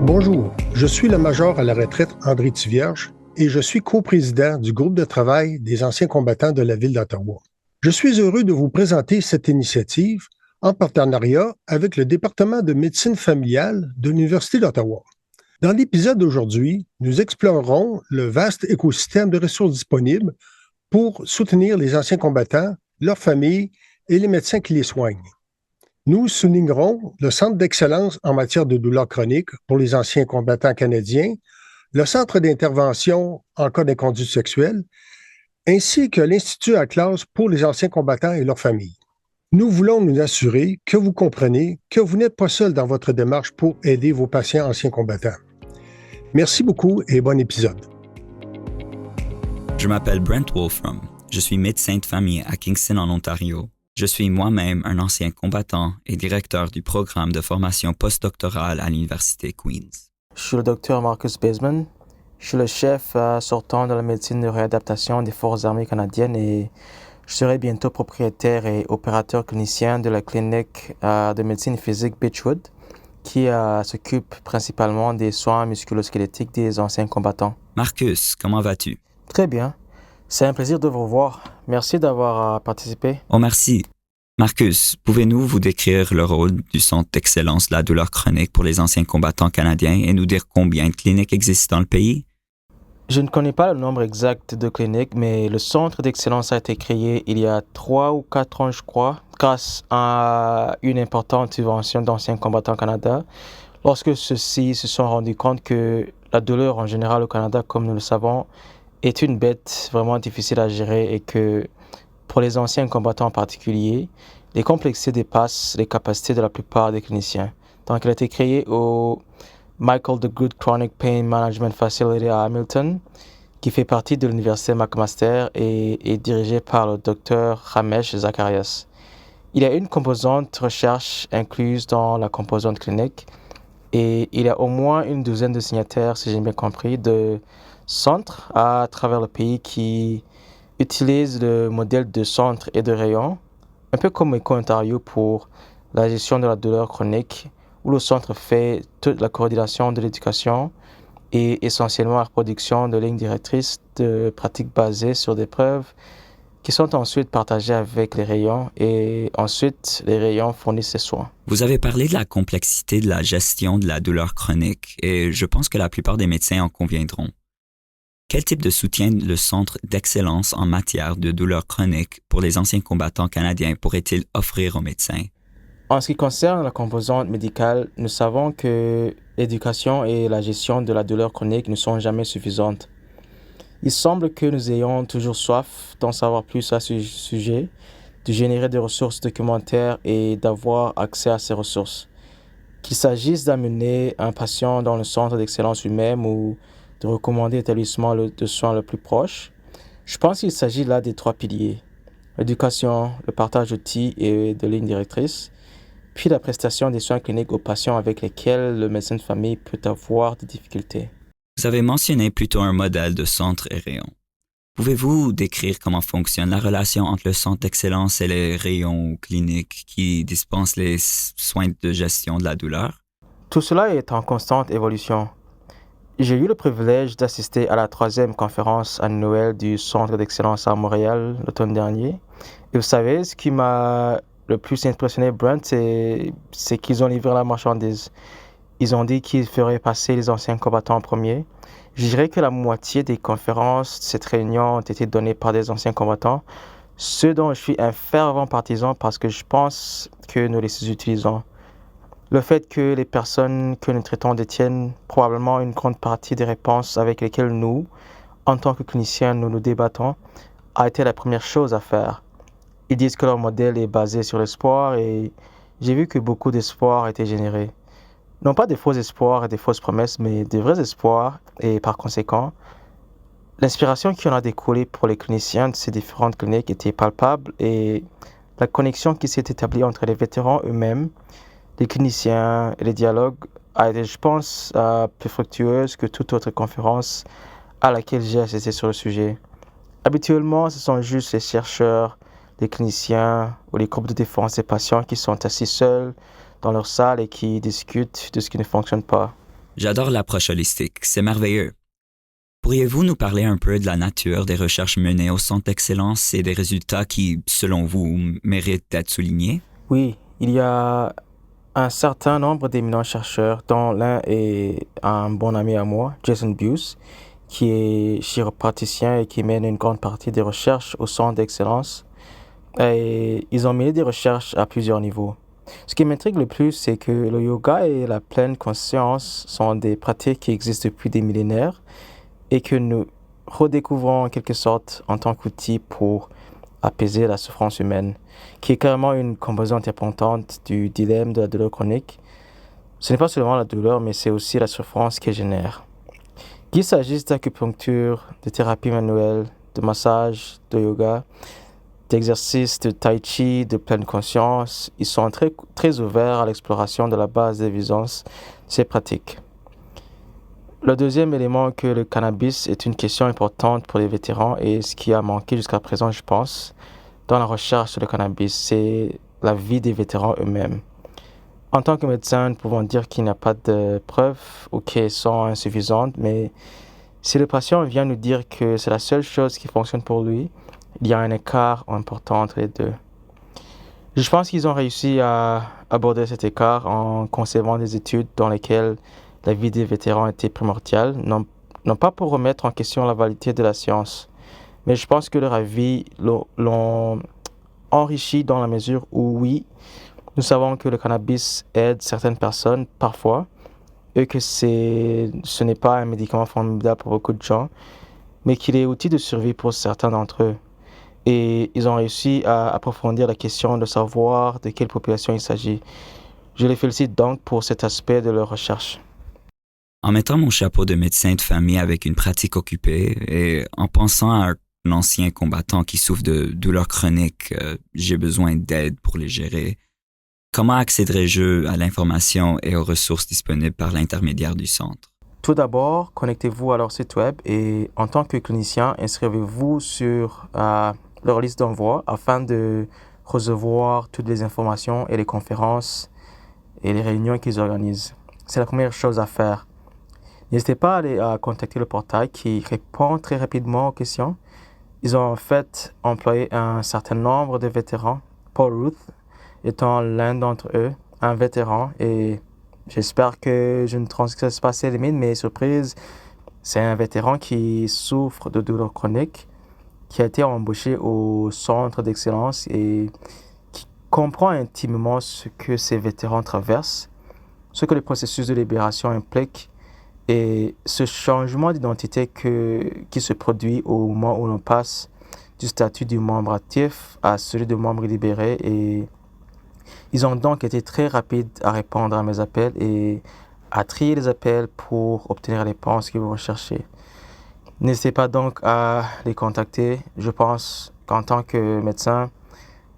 Bonjour, je suis le major à la retraite André Thivierge et je suis coprésident du groupe de travail des anciens combattants de la ville d'Ottawa. Je suis heureux de vous présenter cette initiative en partenariat avec le département de médecine familiale de l'Université d'Ottawa. Dans l'épisode d'aujourd'hui, nous explorerons le vaste écosystème de ressources disponibles pour soutenir les anciens combattants, leurs familles et les médecins qui les soignent. Nous soulignerons le Centre d'excellence en matière de douleurs chroniques pour les anciens combattants canadiens, le Centre d'intervention en cas d'inconduite sexuelle, ainsi que l'Institut Atlas pour les anciens combattants et leurs familles. Nous voulons nous assurer que vous comprenez que vous n'êtes pas seul dans votre démarche pour aider vos patients anciens combattants. Merci beaucoup et bon épisode. Je m'appelle Brent Wolfram. Je suis médecin de famille à Kingston en Ontario. Je suis moi-même un ancien combattant et directeur du programme de formation postdoctorale à l'Université Queen's. Je suis le docteur Marcus Baseman. Je suis le chef sortant de la médecine de réadaptation des Forces armées canadiennes et je serai bientôt propriétaire et opérateur clinicien de la clinique de médecine physique Beechwood qui s'occupe principalement des soins musculo-squelettiques des anciens combattants. Marcus, comment vas-tu? Très bien. C'est un plaisir de vous voir. Merci d'avoir participé. Oh, merci. Marcus, pouvez-vous vous décrire le rôle du Centre d'excellence de la douleur chronique pour les anciens combattants canadiens et nous dire combien de cliniques existent dans le pays? Je ne connais pas le nombre exact de cliniques, mais le Centre d'excellence a été créé il y a 3 ou 4 ans, je crois, grâce à une importante subvention d'Anciens combattants Canada, lorsque ceux-ci se sont rendus compte que la douleur en général au Canada, comme nous le savons, est une bête vraiment difficile à gérer et que pour les anciens combattants en particulier, les complexités dépassent les capacités de la plupart des cliniciens. Donc, il a été créé au Michael the Good Chronic Pain Management Facility à Hamilton, qui fait partie de l'Université McMaster et est dirigé par le Dr Ramesh Zacharias. Il y a une composante recherche incluse dans la composante clinique et il y a au moins une douzaine de signataires, si j'ai bien compris, de centres à travers le pays qui utilisent le modèle de centre et de rayon, un peu comme Éco-Ontario pour la gestion de la douleur chronique, où le centre fait toute la coordination de l'éducation et essentiellement la production de lignes directrices de pratiques basées sur des preuves qui sont ensuite partagées avec les rayons et ensuite les rayons fournissent les soins. Vous avez parlé de la complexité de la gestion de la douleur chronique et je pense que la plupart des médecins en conviendront. Quel type de soutien le Centre d'excellence en matière de douleur chronique pour les anciens combattants canadiens pourrait-il offrir aux médecins? En ce qui concerne la composante médicale, nous savons que l'éducation et la gestion de la douleur chronique ne sont jamais suffisantes. Il semble que nous ayons toujours soif d'en savoir plus à ce sujet, de générer des ressources documentaires et d'avoir accès à ces ressources. Qu'il s'agisse d'amener un patient dans le centre d'excellence lui-même ou de recommander l'établissement de soins le plus proche, je pense qu'il s'agit là des 3 piliers. L'éducation, le partage d'outils et de lignes directrices, puis la prestation des soins cliniques aux patients avec lesquels le médecin de famille peut avoir des difficultés. Vous avez mentionné plutôt un modèle de centre et rayon. Pouvez-vous décrire comment fonctionne la relation entre le centre d'excellence et les rayons cliniques qui dispensent les soins de gestion de la douleur? Tout cela est en constante évolution. J'ai eu le privilège d'assister à la 3e conférence annuelle du Centre d'excellence à Montréal l'automne dernier. Et vous savez, ce qui m'a le plus impressionné, Brent, c'est qu'ils ont livré la marchandise. Ils ont dit qu'ils feraient passer les anciens combattants en premier. Je dirais que la moitié des conférences de cette réunion ont été données par des anciens combattants, ce dont je suis un fervent partisan parce que je pense que nous les utilisons. Le fait que les personnes que nous traitons détiennent probablement une grande partie des réponses avec lesquelles nous, en tant que cliniciens, nous débattons, a été la première chose à faire. Ils disent que leur modèle est basé sur l'espoir et j'ai vu que beaucoup d'espoir a été généré. Non pas des faux espoirs et des fausses promesses, mais des vrais espoirs et par conséquent, l'inspiration qui en a découlé pour les cliniciens de ces différentes cliniques était palpable et la connexion qui s'est établie entre les vétérans eux-mêmes, les cliniciens et les dialogues a été, je pense, plus fructueuse que toute autre conférence à laquelle j'ai assisté sur le sujet. Habituellement, ce sont juste les chercheurs, les cliniciens ou les groupes de défense des patients qui sont assis seuls dans leur salle et qui discutent de ce qui ne fonctionne pas. J'adore l'approche holistique, c'est merveilleux. Pourriez-vous nous parler un peu de la nature des recherches menées au Centre d'excellence et des résultats qui, selon vous, méritent d'être soulignés? Oui, il y a un certain nombre d'éminents chercheurs, dont l'un est un bon ami à moi, Jason Buse, qui est chiropraticien et qui mène une grande partie des recherches au Centre d'excellence. Et ils ont mené des recherches à plusieurs niveaux. Ce qui m'intrigue le plus, c'est que le yoga et la pleine conscience sont des pratiques qui existent depuis des millénaires et que nous redécouvrons en quelque sorte en tant qu'outil pour apaiser la souffrance humaine, qui est carrément une composante importante du dilemme de la douleur chronique. Ce n'est pas seulement la douleur, mais c'est aussi la souffrance qu'elle génère. Qu'il s'agisse d'acupuncture, de thérapie manuelle, de massage, de yoga, d'exercices de tai chi, de pleine conscience, ils sont très ouverts à l'exploration de la base d'évidence de ces pratiques. Le deuxième élément que le cannabis est une question importante pour les vétérans et ce qui a manqué jusqu'à présent, je pense, dans la recherche sur le cannabis, c'est la vie des vétérans eux-mêmes. En tant que médecin, nous pouvons dire qu'il n'y a pas de preuves ou qu'elles sont insuffisantes, mais si le patient vient nous dire que c'est la seule chose qui fonctionne pour lui, il y a un écart important entre les deux. Je pense qu'ils ont réussi à aborder cet écart en concevant des études dans lesquelles la vie des vétérans était primordiale, non pas pour remettre en question la validité de la science, mais je pense que leur avis l'ont enrichi dans la mesure où, oui, nous savons que le cannabis aide certaines personnes parfois, et que ce n'est pas un médicament formidable pour beaucoup de gens, mais qu'il est outil de survie pour certains d'entre eux. Et ils ont réussi à approfondir la question de savoir de quelle population il s'agit. Je les félicite donc pour cet aspect de leur recherche. En mettant mon chapeau de médecin de famille avec une pratique occupée et en pensant à un ancien combattant qui souffre de douleurs chroniques, j'ai besoin d'aide pour les gérer. Comment accéderai-je à l'information et aux ressources disponibles par l'intermédiaire du centre? Tout d'abord, connectez-vous à leur site web et en tant que clinicien, inscrivez-vous sur leur liste d'envoi afin de recevoir toutes les informations et les conférences et les réunions qu'ils organisent. C'est la première chose à faire. N'hésitez pas à contacter le portail qui répond très rapidement aux questions. Ils ont en fait employé un certain nombre de vétérans, Paul Ruth étant l'un d'entre eux, un vétéran, et j'espère que je ne transgresse pas ses limites, mais surprise, c'est un vétéran qui souffre de douleurs chroniques, qui a été embauché au centre d'excellence et qui comprend intimement ce que ces vétérans traversent, ce que le processus de libération implique et ce changement d'identité qui se produit au moment où l'on passe du statut du membre actif à celui de membre libéré. Et ils ont donc été très rapides à répondre à mes appels et à trier les appels pour obtenir les réponses que vous recherchez. N'hésitez pas donc à les contacter. Je pense qu'en tant que médecin,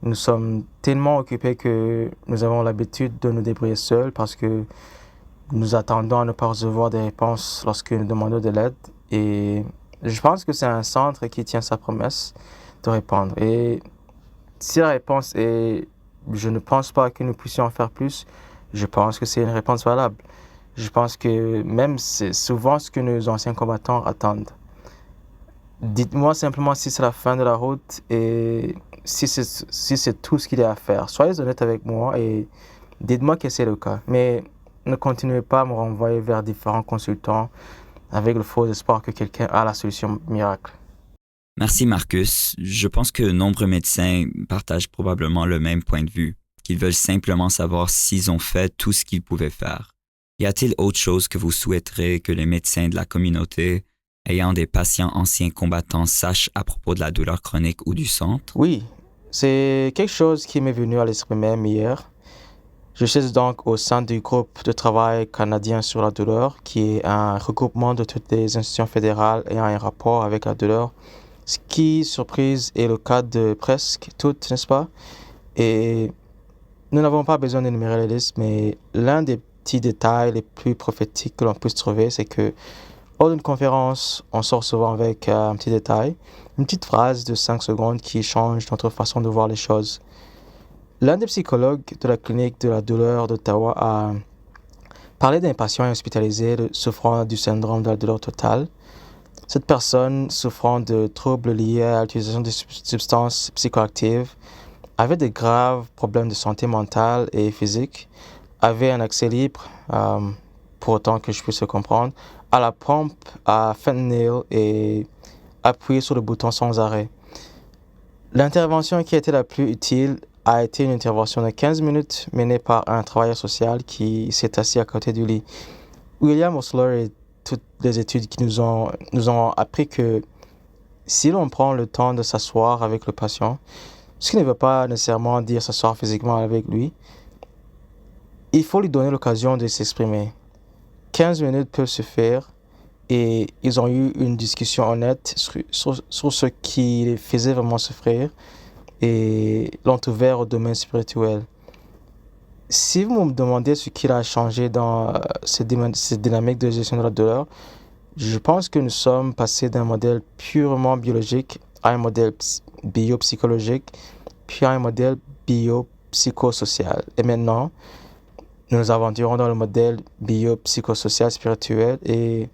nous sommes tellement occupés que nous avons l'habitude de nous débrouiller seuls parce que nous attendons à ne pas recevoir des réponses lorsque nous demandons de l'aide. Et je pense que c'est un centre qui tient sa promesse de répondre. Et si la réponse est « je ne pense pas que nous puissions en faire plus », je pense que c'est une réponse valable. Je pense que même c'est souvent ce que nos anciens combattants attendent. Dites-moi simplement si c'est la fin de la route et si c'est tout ce qu'il y a à faire. Soyez honnête avec moi et dites-moi que c'est le cas. Mais ne continuez pas à me renvoyer vers différents consultants avec le faux espoir que quelqu'un a la solution miracle. Merci Marcus. Je pense que nombreux médecins partagent probablement le même point de vue, qu'ils veulent simplement savoir s'ils ont fait tout ce qu'ils pouvaient faire. Y a-t-il autre chose que vous souhaiterez que les médecins de la communauté ayant des patients anciens combattants sachent à propos de la douleur chronique ou du centre? Oui, c'est quelque chose qui m'est venu à l'esprit même hier. Je suis donc au sein du groupe de travail canadien sur la douleur, qui est un regroupement de toutes les institutions fédérales ayant un rapport avec la douleur, ce qui, surprise, est le cas de presque toutes, n'est-ce pas? Et nous n'avons pas besoin d'énumérer les listes, mais l'un des petits détails les plus prophétiques que l'on puisse trouver, c'est que hors d'une conférence, on sort souvent avec un petit détail, une petite phrase de 5 secondes qui change notre façon de voir les choses. L'un des psychologues de la clinique de la douleur d'Ottawa a parlait d'un patient hospitalisé souffrant du syndrome de la douleur totale. Cette personne souffrant de troubles liés à l'utilisation de substances psychoactives avait de graves problèmes de santé mentale et physique, avait un accès libre, pour autant que je puisse le comprendre, à la pompe à fentanyl et appuyait sur le bouton sans arrêt. L'intervention qui a été la plus utile a été une intervention de 15 minutes menée par un travailleur social qui s'est assis à côté du lit. William Osler et toutes les études qui nous ont appris que si l'on prend le temps de s'asseoir avec le patient, ce qui ne veut pas nécessairement dire s'asseoir physiquement avec lui, il faut lui donner l'occasion de s'exprimer. 15 minutes peuvent suffire et ils ont eu une discussion honnête sur ce qui les faisait vraiment souffrir et l'ont ouvert au domaine spirituel. Si vous me demandez ce qu'il a changé dans cette dynamique de gestion de la douleur, je pense que nous sommes passés d'un modèle purement biologique à un modèle biopsychologique, puis à un modèle biopsychosocial. Et maintenant, nous nous aventurons dans le modèle biopsychosocial spirituel et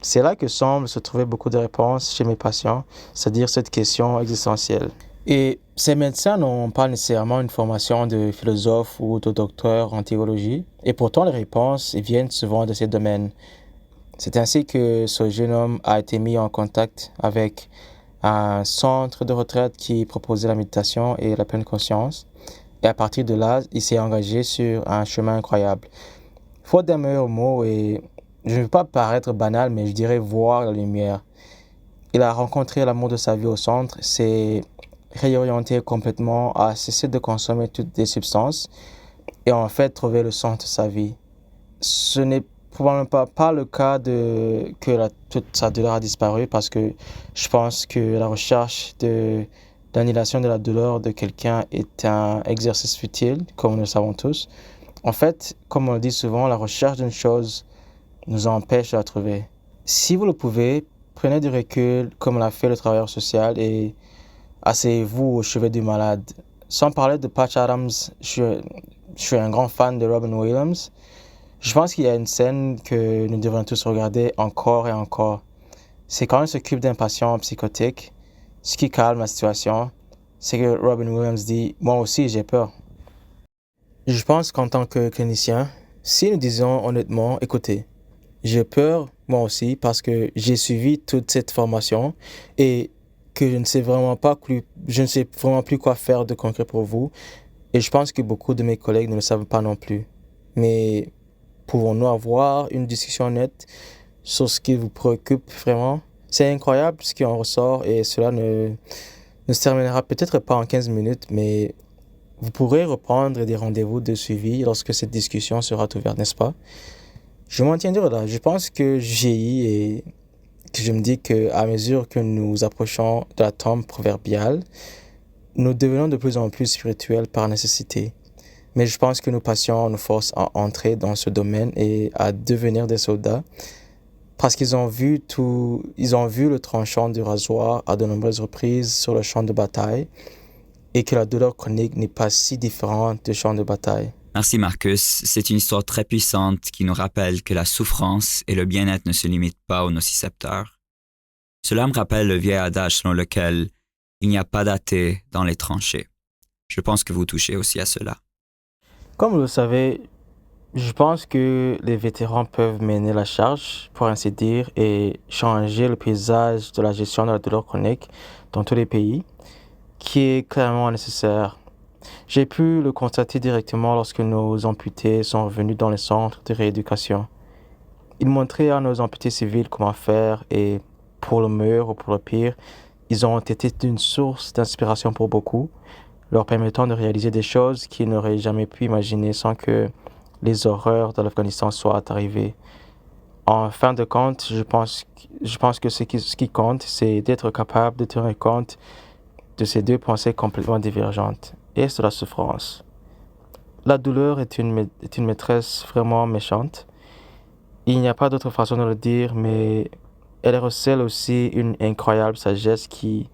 c'est là que semblent se trouver beaucoup de réponses chez mes patients, c'est-à-dire cette question existentielle. Et ces médecins n'ont pas nécessairement une formation de philosophe ou de docteur en théologie, et pourtant les réponses viennent souvent de ces domaines. C'est ainsi que ce jeune homme a été mis en contact avec un centre de retraite qui proposait la méditation et la pleine conscience. Et à partir de là, il s'est engagé sur un chemin incroyable. Faute d'un meilleur mot, et je ne veux pas paraître banal, mais je dirais voir la lumière. Il a rencontré l'amour de sa vie au centre, s'est réorienté complètement, a cessé de consommer toutes les substances et en fait trouvé le sens de sa vie. Ce n'est probablement pas le cas que toute sa douleur a disparu parce que je pense que la recherche d'annihilation de la douleur de quelqu'un est un exercice futile, comme nous le savons tous. En fait, comme on le dit souvent, la recherche d'une chose nous empêche de la trouver. Si vous le pouvez, prenez du recul comme l'a fait le travailleur social et asseyez-vous au chevet du malade. Sans parler de Patch Adams, je suis un grand fan de Robin Williams. Je pense qu'il y a une scène que nous devrions tous regarder encore et encore. C'est quand il s'occupe d'un patient psychotique, ce qui calme la situation, c'est que Robin Williams dit « Moi aussi, j'ai peur ». Je pense qu'en tant que clinicien, si nous disons honnêtement « Écoutez, j'ai peur, moi aussi, parce que j'ai suivi toute cette formation et que je ne sais vraiment plus quoi faire de concret pour vous. Et je pense que beaucoup de mes collègues ne le savent pas non plus. Mais pouvons-nous avoir une discussion honnête sur ce qui vous préoccupe vraiment? C'est incroyable ce qui en ressort et cela ne se terminera peut-être pas en 15 minutes, mais vous pourrez reprendre des rendez-vous de suivi lorsque cette discussion sera ouverte, n'est-ce pas? Je m'en tiendrai là. Je pense que j'ai et que je me dis qu'à mesure que nous approchons de la tombe proverbiale, nous devenons de plus en plus spirituels par nécessité. Mais je pense que nos patients nous forcent à entrer dans ce domaine et à devenir des soldats parce qu'ils ont vu le tranchant du rasoir à de nombreuses reprises sur le champ de bataille et que la douleur chronique n'est pas si différente du champ de bataille. Merci Marcus, c'est une histoire très puissante qui nous rappelle que la souffrance et le bien-être ne se limitent pas aux nocicepteurs. Cela me rappelle le vieil adage selon lequel il n'y a pas d'athée dans les tranchées. Je pense que vous touchez aussi à cela. Comme vous le savez, je pense que les vétérans peuvent mener la charge, pour ainsi dire, et changer le paysage de la gestion de la douleur chronique dans tous les pays, qui est clairement nécessaire. J'ai pu le constater directement lorsque nos amputés sont revenus dans les centres de rééducation. Ils montraient à nos amputés civils comment faire et, pour le meilleur ou pour le pire, ils ont été une source d'inspiration pour beaucoup, leur permettant de réaliser des choses qu'ils n'auraient jamais pu imaginer sans que les horreurs de l'Afghanistan soient arrivées. En fin de compte, je pense que ce qui compte, c'est d'être capable de tenir compte de ces deux pensées complètement divergentes et de la souffrance. La douleur est une maîtresse vraiment méchante. Il n'y a pas d'autre façon de le dire, mais elle recèle aussi une incroyable sagesse qui,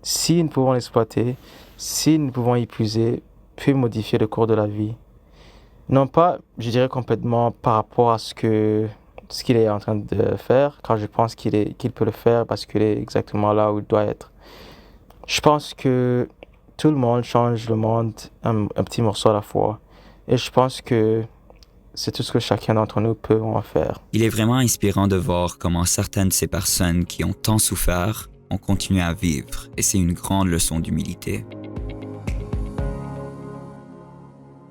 si nous pouvons l'exploiter, si nous pouvons y puiser, peut modifier le cours de la vie. Non pas, je dirais complètement par rapport à ce qu'il est en train de faire, car je pense qu'il peut le faire parce qu'il est exactement là où il doit être. Je pense que tout le monde change le monde un petit morceau à la fois. Et je pense que c'est tout ce que chacun d'entre nous peut en faire. Il est vraiment inspirant de voir comment certaines de ces personnes qui ont tant souffert ont continué à vivre, et c'est une grande leçon d'humilité.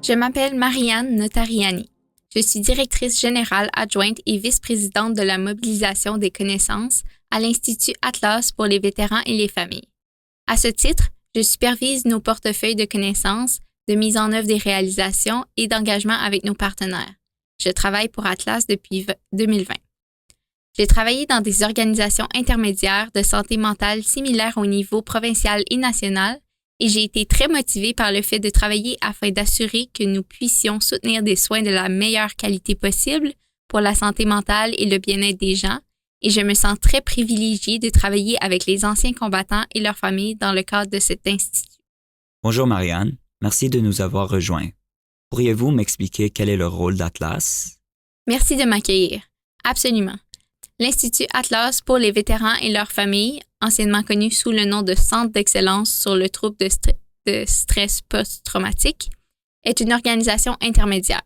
Je m'appelle Marianne Notariani. Je suis directrice générale adjointe et vice-présidente de la mobilisation des connaissances à l'Institut Atlas pour les vétérans et les familles. À ce titre, je supervise nos portefeuilles de connaissances, de mise en œuvre des réalisations et d'engagement avec nos partenaires. Je travaille pour Atlas depuis 2020. J'ai travaillé dans des organisations intermédiaires de santé mentale similaires au niveau provincial et national, et j'ai été très motivée par le fait de travailler afin d'assurer que nous puissions soutenir des soins de la meilleure qualité possible pour la santé mentale et le bien-être des gens, et je me sens très privilégiée de travailler avec les anciens combattants et leurs familles dans le cadre de cet institut. Bonjour Marianne, merci de nous avoir rejoints. Pourriez-vous m'expliquer quel est le rôle d'Atlas? Merci de m'accueillir. Absolument. L'Institut Atlas pour les vétérans et leurs familles, anciennement connu sous le nom de Centre d'excellence sur le trouble de stress post-traumatique, est une organisation intermédiaire.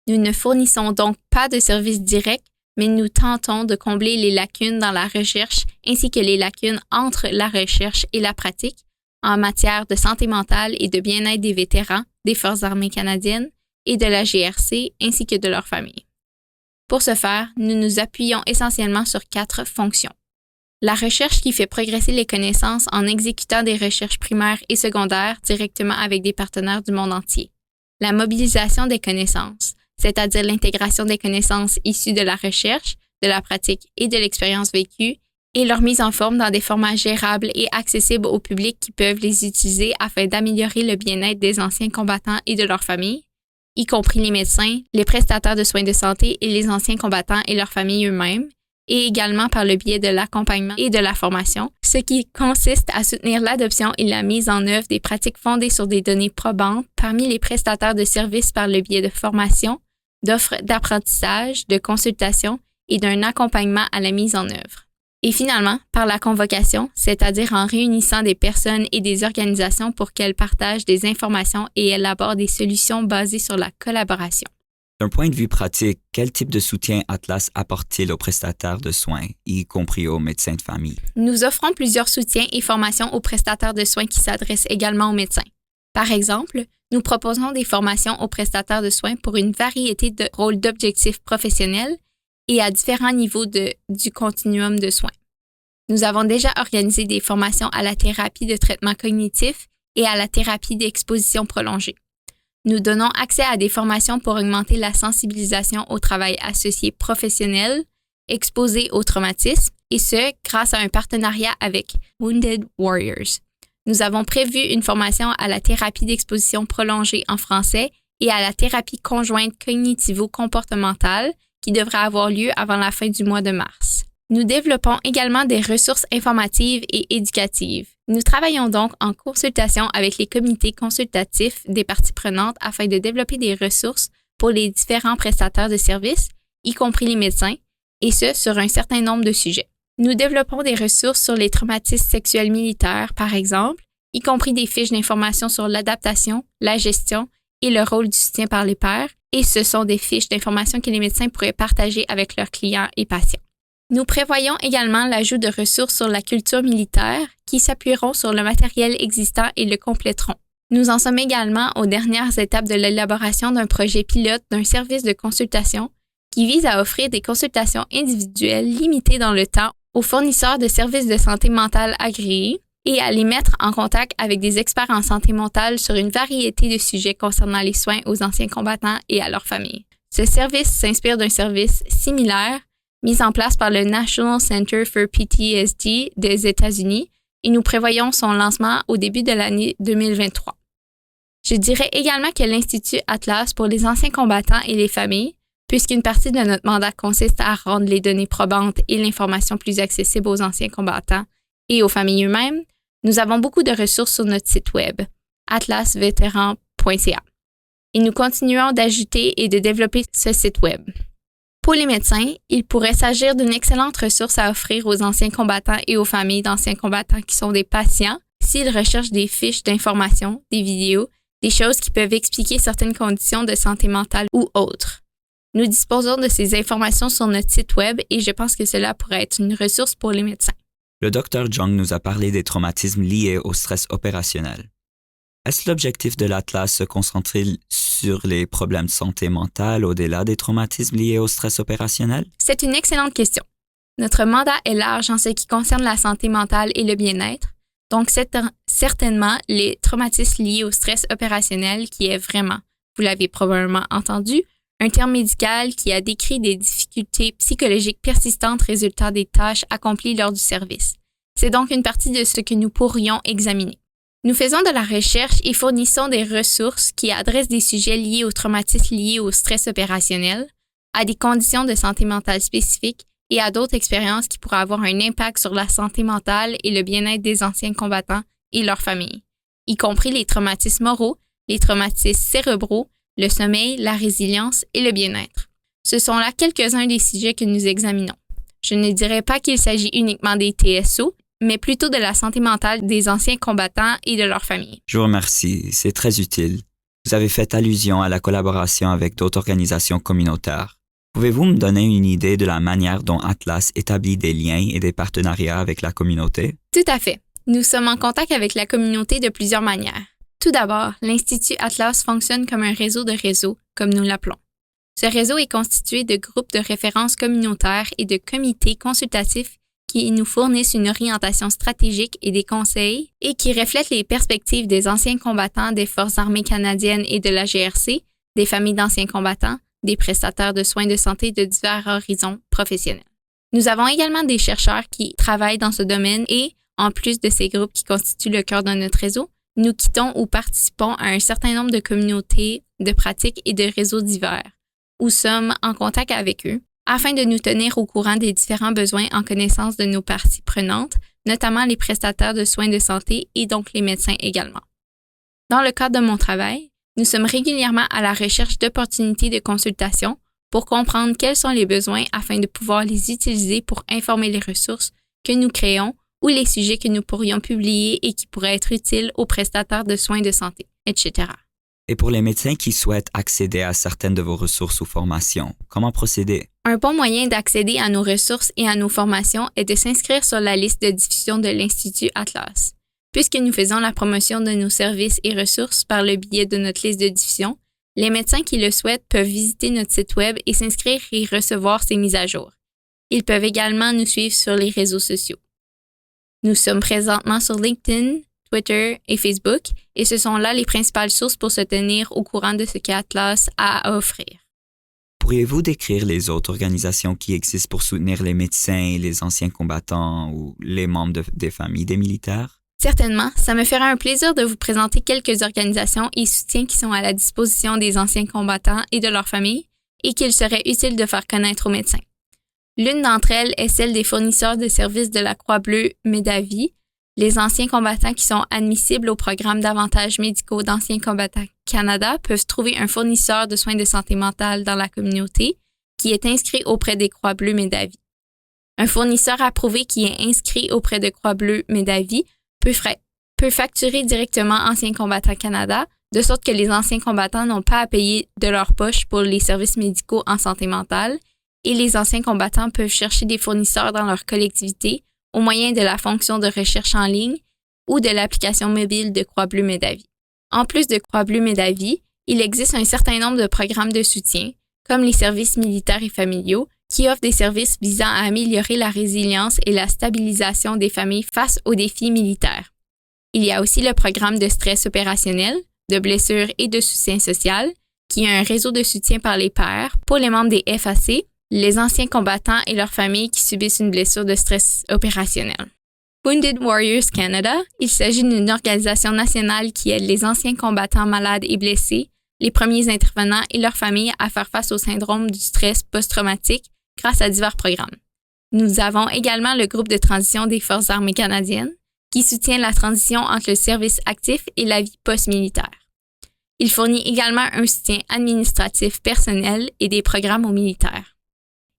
Nous ne fournissons donc pas de services directs, mais nous tentons de combler les lacunes dans la recherche ainsi que les lacunes entre la recherche et la pratique en matière de santé mentale et de bien-être des vétérans des Forces armées canadiennes et de la GRC ainsi que de leurs familles. Pour ce faire, nous nous appuyons essentiellement sur 4 fonctions. La recherche qui fait progresser les connaissances en exécutant des recherches primaires et secondaires directement avec des partenaires du monde entier. La mobilisation des connaissances, c'est-à-dire l'intégration des connaissances issues de la recherche, de la pratique et de l'expérience vécue, et leur mise en forme dans des formats gérables et accessibles au public qui peuvent les utiliser afin d'améliorer le bien-être des anciens combattants et de leurs familles, y compris les médecins, les prestataires de soins de santé et les anciens combattants et leurs familles eux-mêmes, et également par le biais de l'accompagnement et de la formation, ce qui consiste à soutenir l'adoption et la mise en œuvre des pratiques fondées sur des données probantes parmi les prestataires de services par le biais de formation, d'offres d'apprentissage, de consultation et d'un accompagnement à la mise en œuvre. Et finalement, par la convocation, c'est-à-dire en réunissant des personnes et des organisations pour qu'elles partagent des informations et élaborent des solutions basées sur la collaboration. D'un point de vue pratique, quel type de soutien Atlas apporte-t-il aux prestataires de soins, y compris aux médecins de famille? Nous offrons plusieurs soutiens et formations aux prestataires de soins qui s'adressent également aux médecins. Par exemple, nous proposons des formations aux prestataires de soins pour une variété de rôles d'objectifs professionnels et à différents niveaux du continuum de soins. Nous avons déjà organisé des formations à la thérapie de traitement cognitif et à la thérapie d'exposition prolongée. Nous donnons accès à des formations pour augmenter la sensibilisation au travail associé professionnel, exposé au traumatisme, et ce, grâce à un partenariat avec Wounded Warriors. Nous avons prévu une formation à la thérapie d'exposition prolongée en français et à la thérapie conjointe cognitivo-comportementale qui devra avoir lieu avant la fin du mois de mars. Nous développons également des ressources informatives et éducatives. Nous travaillons donc en consultation avec les comités consultatifs des parties prenantes afin de développer des ressources pour les différents prestataires de services, y compris les médecins, et ce, sur un certain nombre de sujets. Nous développons des ressources sur les traumatismes sexuels militaires, par exemple, y compris des fiches d'information sur l'adaptation, la gestion et le rôle du soutien par les pairs, et ce sont des fiches d'information que les médecins pourraient partager avec leurs clients et patients. Nous prévoyons également l'ajout de ressources sur la culture militaire qui s'appuieront sur le matériel existant et le compléteront. Nous en sommes également aux dernières étapes de l'élaboration d'un projet pilote d'un service de consultation qui vise à offrir des consultations individuelles limitées dans le temps aux fournisseurs de services de santé mentale agréés et à les mettre en contact avec des experts en santé mentale sur une variété de sujets concernant les soins aux anciens combattants et à leurs familles. Ce service s'inspire d'un service similaire mis en place par le National Center for PTSD des États-Unis et nous prévoyons son lancement au début de l'année 2023. Je dirais également que l'Institut Atlas pour les anciens combattants et les familles, puisqu'une partie de notre mandat consiste à rendre les données probantes et l'information plus accessible aux anciens combattants et aux familles eux-mêmes, nous avons beaucoup de ressources sur notre site web, atlasvétéran.ca. et nous continuons d'ajouter et de développer ce site Web. Pour les médecins, il pourrait s'agir d'une excellente ressource à offrir aux anciens combattants et aux familles d'anciens combattants qui sont des patients s'ils recherchent des fiches d'information, des vidéos, des choses qui peuvent expliquer certaines conditions de santé mentale ou autres. Nous disposons de ces informations sur notre site Web et je pense que cela pourrait être une ressource pour les médecins. Le Dr Jung nous a parlé des traumatismes liés au stress opérationnel. Est-ce l'objectif de l'Atlas se concentrer sur les problèmes de santé mentale au-delà des traumatismes liés au stress opérationnel? C'est une excellente question. Notre mandat est large en ce qui concerne la santé mentale et le bien-être, donc c'est certainement les traumatismes liés au stress opérationnel qui est vraiment, vous l'avez probablement entendu, un terme médical qui a décrit des difficultés psychologiques persistantes résultant des tâches accomplies lors du service. C'est donc une partie de ce que nous pourrions examiner. Nous faisons de la recherche et fournissons des ressources qui adressent des sujets liés aux traumatismes liés au stress opérationnel, à des conditions de santé mentale spécifiques et à d'autres expériences qui pourraient avoir un impact sur la santé mentale et le bien-être des anciens combattants et leurs familles, y compris les traumatismes moraux, les traumatismes cérébraux, le sommeil, la résilience et le bien-être. Ce sont là quelques-uns des sujets que nous examinons. Je ne dirais pas qu'il s'agit uniquement des TSO, mais plutôt de la santé mentale des anciens combattants et de leurs familles. Je vous remercie, c'est très utile. Vous avez fait allusion à la collaboration avec d'autres organisations communautaires. Pouvez-vous me donner une idée de la manière dont Atlas établit des liens et des partenariats avec la communauté? Tout à fait. Nous sommes en contact avec la communauté de plusieurs manières. Tout d'abord, l'Institut Atlas fonctionne comme un réseau de réseaux, comme nous l'appelons. Ce réseau est constitué de groupes de référence communautaires et de comités consultatifs qui nous fournissent une orientation stratégique et des conseils et qui reflètent les perspectives des anciens combattants des Forces armées canadiennes et de la GRC, des familles d'anciens combattants, des prestataires de soins de santé de divers horizons professionnels. Nous avons également des chercheurs qui travaillent dans ce domaine et, en plus de ces groupes qui constituent le cœur de notre réseau, nous quittons ou participons à un certain nombre de communautés, de pratiques et de réseaux divers, ou sommes en contact avec eux, afin de nous tenir au courant des différents besoins en connaissance de nos parties prenantes, notamment les prestataires de soins de santé et donc les médecins également. Dans le cadre de mon travail, nous sommes régulièrement à la recherche d'opportunités de consultation pour comprendre quels sont les besoins afin de pouvoir les utiliser pour informer les ressources que nous créons ou les sujets que nous pourrions publier et qui pourraient être utiles aux prestataires de soins de santé, etc. Et pour les médecins qui souhaitent accéder à certaines de vos ressources ou formations, comment procéder? Un bon moyen d'accéder à nos ressources et à nos formations est de s'inscrire sur la liste de diffusion de l'Institut Atlas. Puisque nous faisons la promotion de nos services et ressources par le biais de notre liste de diffusion, les médecins qui le souhaitent peuvent visiter notre site Web et s'inscrire et recevoir ces mises à jour. Ils peuvent également nous suivre sur les réseaux sociaux. Nous sommes présentement sur LinkedIn, Twitter et Facebook, et ce sont là les principales sources pour se tenir au courant de ce qu'Atlas a à offrir. Pourriez-vous décrire les autres organisations qui existent pour soutenir les médecins, les anciens combattants ou les membres des familles des militaires? Certainement, ça me ferait un plaisir de vous présenter quelques organisations et soutiens qui sont à la disposition des anciens combattants et de leurs familles et qu'il serait utile de faire connaître aux médecins. L'une d'entre elles est celle des fournisseurs de services de la Croix-Bleue Médavie, les anciens combattants qui sont admissibles au programme d'avantages médicaux d'Anciens combattants Canada peuvent trouver un fournisseur de soins de santé mentale dans la communauté qui est inscrit auprès des Croix-Bleues Médavie. Un fournisseur approuvé qui est inscrit auprès de Croix-Bleue Médavie peut facturer directement Anciens combattants Canada, de sorte que les anciens combattants n'ont pas à payer de leur poche pour les services médicaux en santé mentale et les anciens combattants peuvent chercher des fournisseurs dans leur collectivité au moyen de la fonction de recherche en ligne ou de l'application mobile de Croix-Bleue Médavie. En plus de Croix-Bleue Médavie, il existe un certain nombre de programmes de soutien, comme les services militaires et familiaux, qui offrent des services visant à améliorer la résilience et la stabilisation des familles face aux défis militaires. Il y a aussi le programme de stress opérationnel, de blessures et de soutien social, qui est un réseau de soutien par les pairs pour les membres des FAC, les anciens combattants et leurs familles qui subissent une blessure de stress opérationnel. Wounded Warriors Canada, il s'agit d'une organisation nationale qui aide les anciens combattants malades et blessés, les premiers intervenants et leurs familles à faire face au syndrome du stress post-traumatique grâce à divers programmes. Nous avons également le groupe de transition des Forces armées canadiennes qui soutient la transition entre le service actif et la vie post-militaire. Il fournit également un soutien administratif personnel et des programmes aux militaires.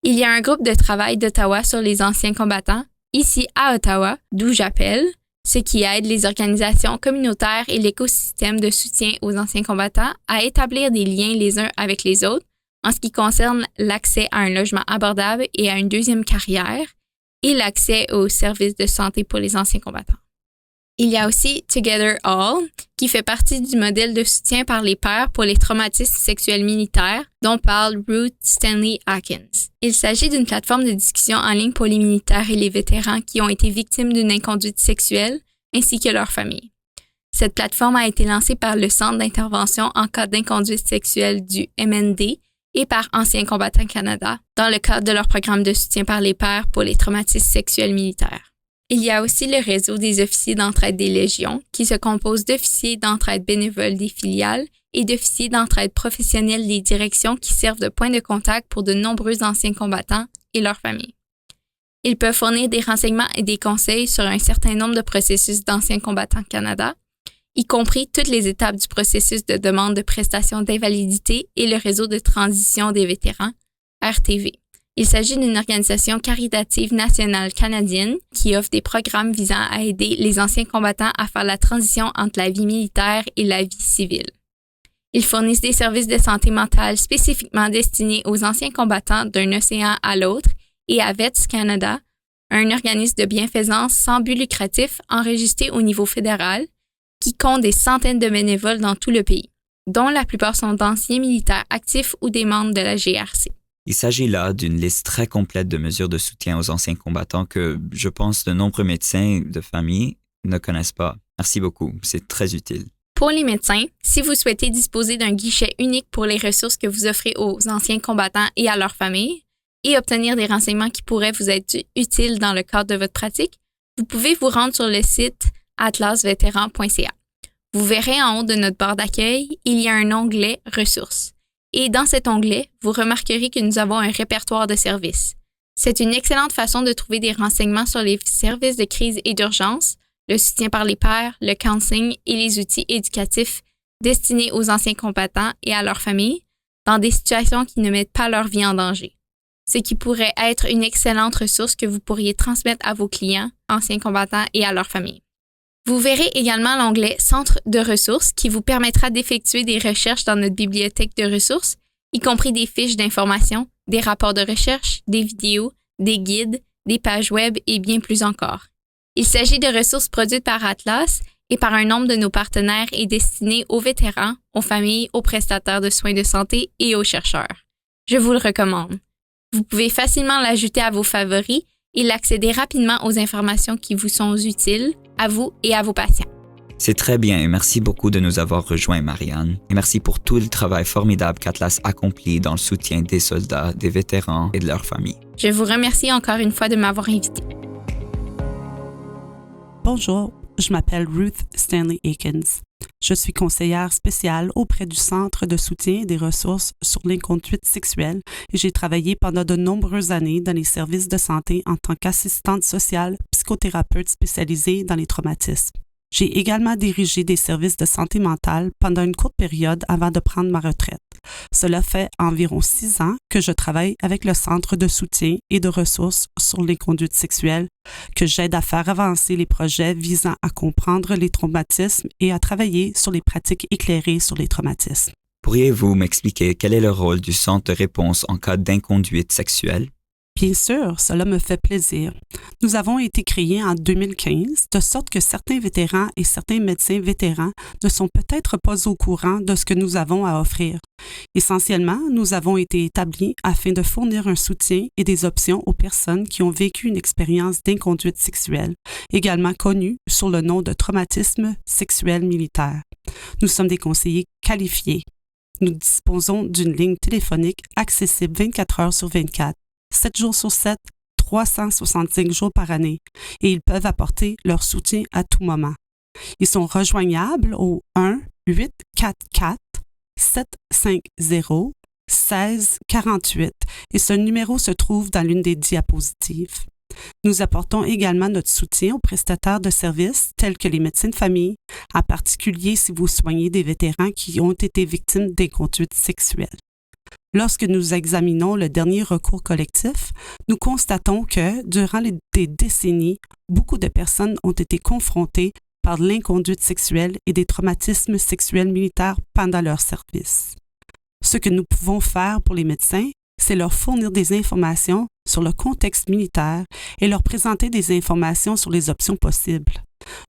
Il y a un groupe de travail d'Ottawa sur les anciens combattants, ici à Ottawa, d'où j'appelle, ce qui aide les organisations communautaires et l'écosystème de soutien aux anciens combattants à établir des liens les uns avec les autres en ce qui concerne l'accès à un logement abordable et à une deuxième carrière et l'accès aux services de santé pour les anciens combattants. Il y a aussi Together All, qui fait partie du modèle de soutien par les pairs pour les traumatismes sexuels militaires, dont parle Ruth Stanley Atkins. Il s'agit d'une plateforme de discussion en ligne pour les militaires et les vétérans qui ont été victimes d'une inconduite sexuelle, ainsi que leurs familles. Cette plateforme a été lancée par le Centre d'intervention en cas d'inconduite sexuelle du MND et par Anciens combattants Canada, dans le cadre de leur programme de soutien par les pairs pour les traumatismes sexuels militaires. Il y a aussi le réseau des officiers d'entraide des Légions, qui se compose d'officiers d'entraide bénévoles des filiales et d'officiers d'entraide professionnels des directions qui servent de point de contact pour de nombreux anciens combattants et leurs familles. Ils peuvent fournir des renseignements et des conseils sur un certain nombre de processus d'Anciens combattants Canada, y compris toutes les étapes du processus de demande de prestation d'invalidité et le réseau de transition des vétérans, RTV. Il s'agit d'une organisation caritative nationale canadienne qui offre des programmes visant à aider les anciens combattants à faire la transition entre la vie militaire et la vie civile. Ils fournissent des services de santé mentale spécifiquement destinés aux anciens combattants d'un océan à l'autre et à Vets Canada, un organisme de bienfaisance sans but lucratif enregistré au niveau fédéral qui compte des centaines de bénévoles dans tout le pays, dont la plupart sont d'anciens militaires actifs ou des membres de la GRC. Il s'agit là d'une liste très complète de mesures de soutien aux anciens combattants que, je pense, de nombreux médecins de famille ne connaissent pas. Merci beaucoup, c'est très utile. Pour les médecins, si vous souhaitez disposer d'un guichet unique pour les ressources que vous offrez aux anciens combattants et à leurs familles, et obtenir des renseignements qui pourraient vous être utiles dans le cadre de votre pratique, vous pouvez vous rendre sur le site atlasveteran.ca. Vous verrez en haut de notre barre d'accueil, il y a un onglet « Ressources ». Et dans cet onglet, vous remarquerez que nous avons un répertoire de services. C'est une excellente façon de trouver des renseignements sur les services de crise et d'urgence, le soutien par les pairs, le counseling et les outils éducatifs destinés aux anciens combattants et à leurs familles dans des situations qui ne mettent pas leur vie en danger. Ce qui pourrait être une excellente ressource que vous pourriez transmettre à vos clients, anciens combattants et à leurs familles. Vous verrez également l'onglet « Centre de ressources » qui vous permettra d'effectuer des recherches dans notre bibliothèque de ressources, y compris des fiches d'information, des rapports de recherche, des vidéos, des guides, des pages web et bien plus encore. Il s'agit de ressources produites par Atlas et par un nombre de nos partenaires et destinées aux vétérans, aux familles, aux prestataires de soins de santé et aux chercheurs. Je vous le recommande. Vous pouvez facilement l'ajouter à vos favoris et l'accéder rapidement aux informations qui vous sont utiles, à vous et à vos patients. C'est très bien et merci beaucoup de nous avoir rejoints, Marianne. Et merci pour tout le travail formidable qu'Atlas accomplit dans le soutien des soldats, des vétérans et de leurs familles. Je vous remercie encore une fois de m'avoir invité. Bonjour, je m'appelle Ruth Stanley Atkins. Je suis conseillère spéciale auprès du Centre de soutien et des ressources sur l'inconduite sexuelle et j'ai travaillé pendant de nombreuses années dans les services de santé en tant qu'assistante sociale, psychothérapeute spécialisée dans les traumatismes. J'ai également dirigé des services de santé mentale pendant une courte période avant de prendre ma retraite. Cela fait environ 6 ans que je travaille avec le Centre de soutien et de ressources sur les conduites sexuelles, que j'aide à faire avancer les projets visant à comprendre les traumatismes et à travailler sur les pratiques éclairées sur les traumatismes. Pourriez-vous m'expliquer quel est le rôle du Centre de réponse en cas d'inconduite sexuelle? Bien sûr, cela me fait plaisir. Nous avons été créés en 2015, de sorte que certains vétérans et certains médecins vétérans ne sont peut-être pas au courant de ce que nous avons à offrir. Essentiellement, nous avons été établis afin de fournir un soutien et des options aux personnes qui ont vécu une expérience d'inconduite sexuelle, également connue sous le nom de traumatisme sexuel militaire. Nous sommes des conseillers qualifiés. Nous disposons d'une ligne téléphonique accessible 24 heures sur 24. 7 jours sur 7, 365 jours par année, et ils peuvent apporter leur soutien à tout moment. Ils sont rejoignables au 1-844-750-1648 et ce numéro se trouve dans l'une des diapositives. Nous apportons également notre soutien aux prestataires de services tels que les médecins de famille, en particulier si vous soignez des vétérans qui ont été victimes d'inconduite sexuelle. Lorsque nous examinons le dernier recours collectif, nous constatons que, durant des décennies, beaucoup de personnes ont été confrontées par de l'inconduite sexuelle et des traumatismes sexuels militaires pendant leur service. Ce que nous pouvons faire pour les médecins, c'est leur fournir des informations sur le contexte militaire et leur présenter des informations sur les options possibles.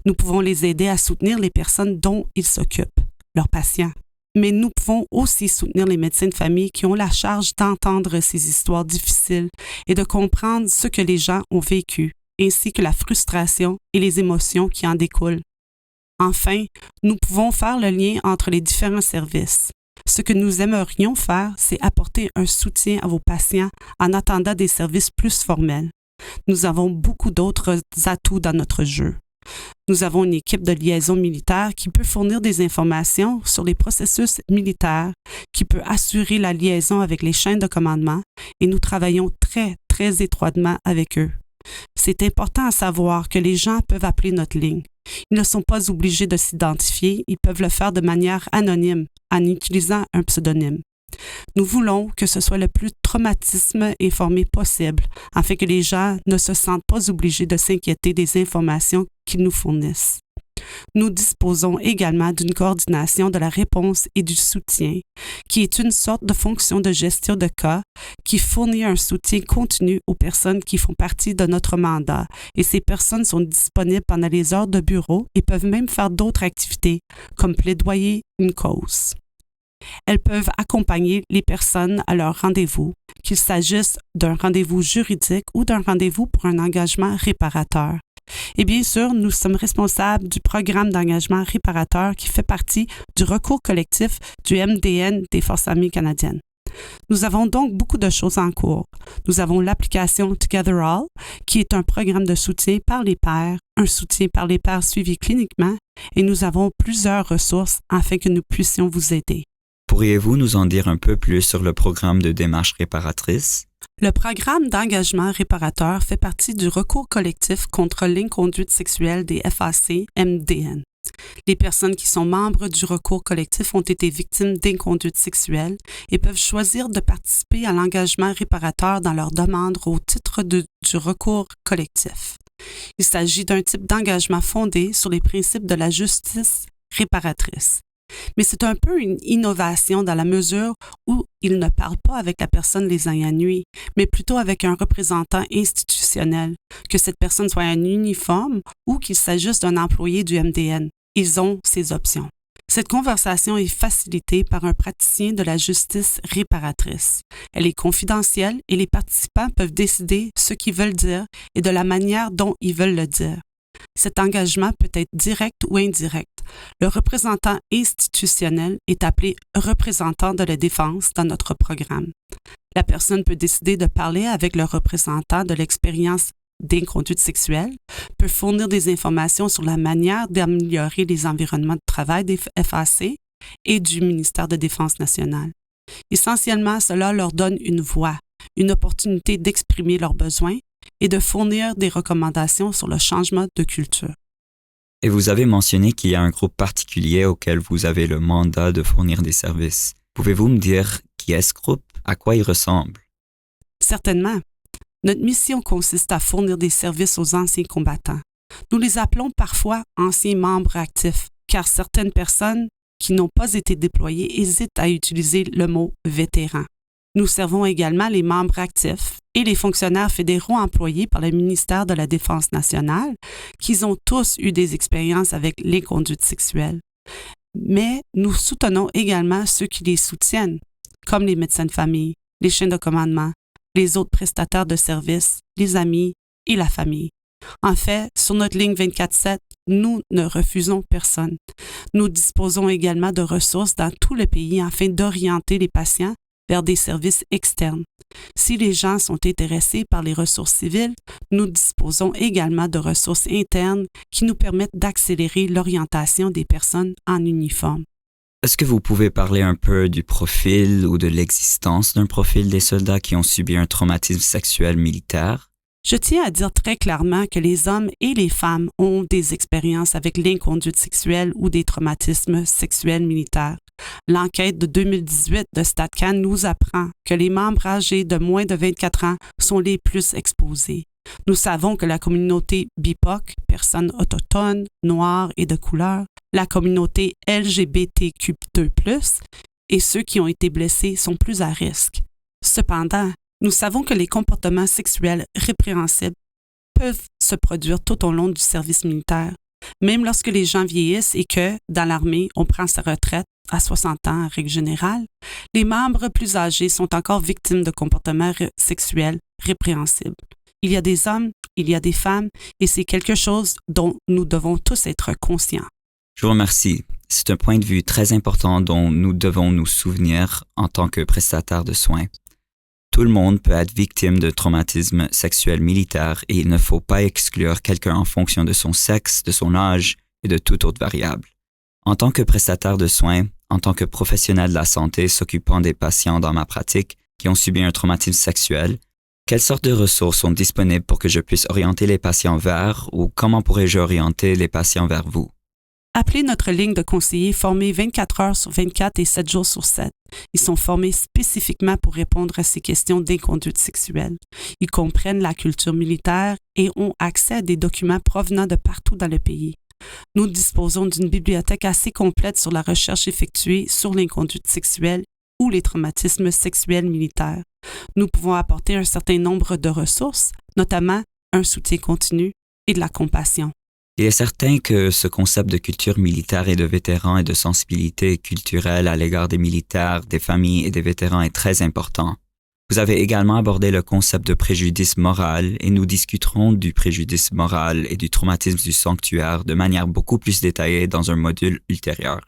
Nous pouvons les aider à soutenir les personnes dont ils s'occupent, leurs patients. Mais nous pouvons aussi soutenir les médecins de famille qui ont la charge d'entendre ces histoires difficiles et de comprendre ce que les gens ont vécu, ainsi que la frustration et les émotions qui en découlent. Enfin, nous pouvons faire le lien entre les différents services. Ce que nous aimerions faire, c'est apporter un soutien à vos patients en attendant des services plus formels. Nous avons beaucoup d'autres atouts dans notre jeu. Nous avons une équipe de liaison militaire qui peut fournir des informations sur les processus militaires, qui peut assurer la liaison avec les chaînes de commandement et nous travaillons très, très étroitement avec eux. C'est important à savoir que les gens peuvent appeler notre ligne. Ils ne sont pas obligés de s'identifier, ils peuvent le faire de manière anonyme en utilisant un pseudonyme. Nous voulons que ce soit le plus traumatisme informé possible, afin que les gens ne se sentent pas obligés de s'inquiéter des informations qu'ils nous fournissent. Nous disposons également d'une coordination de la réponse et du soutien, qui est une sorte de fonction de gestion de cas qui fournit un soutien continu aux personnes qui font partie de notre mandat, et ces personnes sont disponibles pendant les heures de bureau et peuvent même faire d'autres activités, comme plaidoyer une cause. Elles peuvent accompagner les personnes à leur rendez-vous, qu'il s'agisse d'un rendez-vous juridique ou d'un rendez-vous pour un engagement réparateur. Et bien sûr, nous sommes responsables du programme d'engagement réparateur qui fait partie du recours collectif du MDN des Forces armées canadiennes. Nous avons donc beaucoup de choses en cours. Nous avons l'application Together All, qui est un programme de soutien par les pairs, un soutien par les pairs suivi cliniquement, et nous avons plusieurs ressources afin que nous puissions vous aider. Pourriez-vous nous en dire un peu plus sur le programme de démarche réparatrice? Le programme d'engagement réparateur fait partie du recours collectif contre l'inconduite sexuelle des FAC MDN. Les personnes qui sont membres du recours collectif ont été victimes d'inconduite sexuelle et peuvent choisir de participer à l'engagement réparateur dans leur demande au titre du recours collectif. Il s'agit d'un type d'engagement fondé sur les principes de la justice réparatrice. Mais c'est un peu une innovation dans la mesure où il ne parle pas avec la personne les ayant nui, mais plutôt avec un représentant institutionnel, que cette personne soit en uniforme ou qu'il s'agisse d'un employé du MDN. Ils ont ces options. Cette conversation est facilitée par un praticien de la justice réparatrice. Elle est confidentielle et les participants peuvent décider ce qu'ils veulent dire et de la manière dont ils veulent le dire. Cet engagement peut être direct ou indirect. Le représentant institutionnel est appelé représentant de la défense dans notre programme. La personne peut décider de parler avec le représentant de l'expérience d'inconduite sexuelle, peut fournir des informations sur la manière d'améliorer les environnements de travail des FAC et du ministère de la Défense nationale. Essentiellement, cela leur donne une voix, une opportunité d'exprimer leurs besoins et de fournir des recommandations sur le changement de culture. Et vous avez mentionné qu'il y a un groupe particulier auquel vous avez le mandat de fournir des services. Pouvez-vous me dire qui est ce groupe? À quoi il ressemble? Certainement. Notre mission consiste à fournir des services aux anciens combattants. Nous les appelons parfois anciens membres actifs, car certaines personnes qui n'ont pas été déployées hésitent à utiliser le mot vétéran. Nous servons également les membres actifs et les fonctionnaires fédéraux employés par le ministère de la Défense nationale, qui ont tous eu des expériences avec l'inconduite sexuelle. Mais nous soutenons également ceux qui les soutiennent, comme les médecins de famille, les chaînes de commandement, les autres prestataires de services, les amis et la famille. En fait, sur notre ligne 24/7, nous ne refusons personne. Nous disposons également de ressources dans tout le pays afin d'orienter les patients vers des services externes. Si les gens sont intéressés par les ressources civiles, nous disposons également de ressources internes qui nous permettent d'accélérer l'orientation des personnes en uniforme. Est-ce que vous pouvez parler un peu du profil ou de l'existence d'un profil des soldats qui ont subi un traumatisme sexuel militaire? Je tiens à dire très clairement que les hommes et les femmes ont des expériences avec l'inconduite sexuelle ou des traumatismes sexuels militaires. L'enquête de 2018 de StatCan nous apprend que les membres âgés de moins de 24 ans sont les plus exposés. Nous savons que la communauté BIPOC, personnes autochtones, noires et de couleur, la communauté LGBTQ2+, et ceux qui ont été blessés sont plus à risque. Cependant, nous savons que les comportements sexuels répréhensibles peuvent se produire tout au long du service militaire, même lorsque les gens vieillissent et que, dans l'armée, on prend sa retraite à 60 ans en règle générale, les membres plus âgés sont encore victimes de comportements sexuels répréhensibles. Il y a des hommes, il y a des femmes, et c'est quelque chose dont nous devons tous être conscients. Je vous remercie. C'est un point de vue très important dont nous devons nous souvenir en tant que prestataires de soins. Tout le monde peut être victime de traumatisme sexuel militaire et il ne faut pas exclure quelqu'un en fonction de son sexe, de son âge et de toute autre variable. En tant que prestataire de soins, en tant que professionnel de la santé s'occupant des patients dans ma pratique qui ont subi un traumatisme sexuel, quelles sortes de ressources sont disponibles pour que je puisse orienter les patients vers ou comment pourrais-je orienter les patients vers vous? Appelez notre ligne de conseillers formés 24 heures sur 24 et 7 jours sur 7. Ils sont formés spécifiquement pour répondre à ces questions d'inconduite sexuelle. Ils comprennent la culture militaire et ont accès à des documents provenant de partout dans le pays. Nous disposons d'une bibliothèque assez complète sur la recherche effectuée sur l'inconduite sexuelle ou les traumatismes sexuels militaires. Nous pouvons apporter un certain nombre de ressources, notamment un soutien continu et de la compassion. Il est certain que ce concept de culture militaire et de vétérans et de sensibilité culturelle à l'égard des militaires, des familles et des vétérans est très important. Vous avez également abordé le concept de préjudice moral et nous discuterons du préjudice moral et du traumatisme du sanctuaire de manière beaucoup plus détaillée dans un module ultérieur.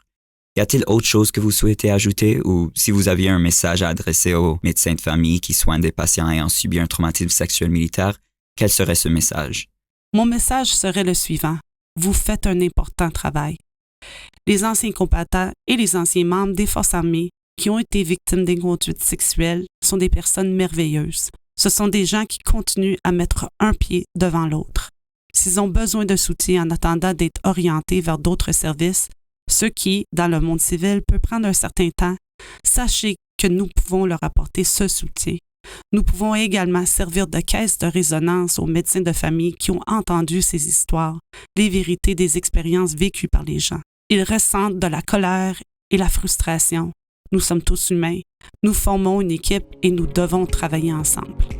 Y a-t-il autre chose que vous souhaitez ajouter ou si vous aviez un message à adresser aux médecins de famille qui soignent des patients ayant subi un traumatisme sexuel militaire, quel serait ce message? Mon message serait le suivant. Vous faites un important travail. Les anciens combattants et les anciens membres des forces armées qui ont été victimes d'inconduite sexuelle sont des personnes merveilleuses. Ce sont des gens qui continuent à mettre un pied devant l'autre. S'ils ont besoin de soutien en attendant d'être orientés vers d'autres services, ce qui, dans le monde civil, peut prendre un certain temps, sachez que nous pouvons leur apporter ce soutien. Nous pouvons également servir de caisse de résonance aux médecins de famille qui ont entendu ces histoires, les vérités des expériences vécues par les gens. Ils ressentent de la colère et la frustration. Nous sommes tous humains. Nous formons une équipe et nous devons travailler ensemble.